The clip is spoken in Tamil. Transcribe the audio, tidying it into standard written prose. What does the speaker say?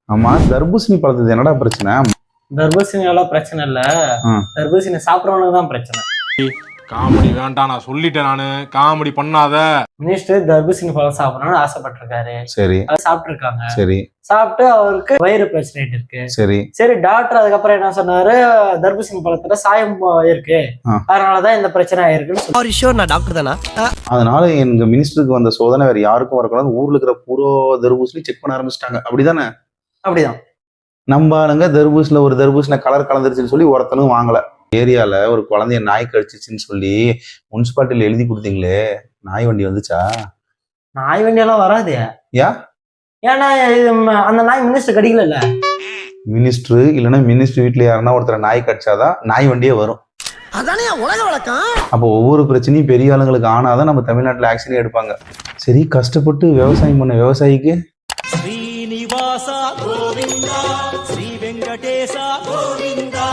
ஆமா, தர்பூசணி பழத்துக்கு என்னடா பிரச்சனை? தர்பூசணி எல்லாம் பிரச்சனை இல்ல, தர்பூசணி சாப்பிடறவனுக்கு தான் பிரச்சனை. காமெடி வேண்டாம், நான் சொல்லிட்டேன். நானு காமெடி பண்ணாத. மினிஸ்டர் தர்பூசணி பழம் சாப்பிடணும்னு ஆசைப்பட்டிருக்காரு. சரி, அதை சாப்பிட்டு இருக்காங்க. சரி, சாப்பிட்டு அவருக்கு வயிறு பிரச்சனை இருக்கு. சரி, சரி, டாக்டர் அதுக்கப்புறம் என்ன சொன்னாரு, தர்பூசணி பழத்துல சாயம் இருக்கு, அதனாலதான் இந்த பிரச்சனை ஆயிருக்குன்னு. நான் டாக்டர் தானா? அதனால எங்க மினிஸ்டருக்கு வந்த சோதனை வேற யாருக்கும் வரக்கூடாது. ஊர்ல இருக்கிற பூரா தர்பூசணி செக் பண்ண ஆரம்பிச்சிட்டாங்க. அப்படிதானே? அப்படிதான். நம்ம ஆளுங்க தர்பூசணில ஒரு தர்பூசணி கலர் கலந்துருச்சுன்னு சொல்லி ஒருத்தனும் வாங்கல. ஏரியால ஒரு குழந்தைய நாய் கடிச்சிச்சுன்னு சொல்லி முனிசிபாலிட்டியில எழுதி கொடுத்தீங்களே, நாய் வண்டி வந்துச்சா? நாய் வண்டி எல்லாம் வராது. ஏன்னா அந்த நாய் மினிஸ்டர் கடிக்கல. மினிஸ்டர் இல்லைன்னா மினிஸ்டர் வீட்டுல யாருன்னா ஒருத்தர் நாய் கடிச்சாதான் நாய் வண்டியே வரும். அதானே உலக வழக்கம். அப்போ ஒவ்வொரு பிரச்சனையும் பெரிய ஆளுங்களுக்கு ஆனாதான் நம்ம தமிழ்நாட்டுல ஆக்ஷனே எடுப்பாங்க. சரி, கஷ்டப்பட்டு விவசாயம் பண்ண விவசாயிக்கு ஸ்ரீனிவாசா கோவிந்தா, ஸ்ரீ வெங்கடேசா கோவிந்தா.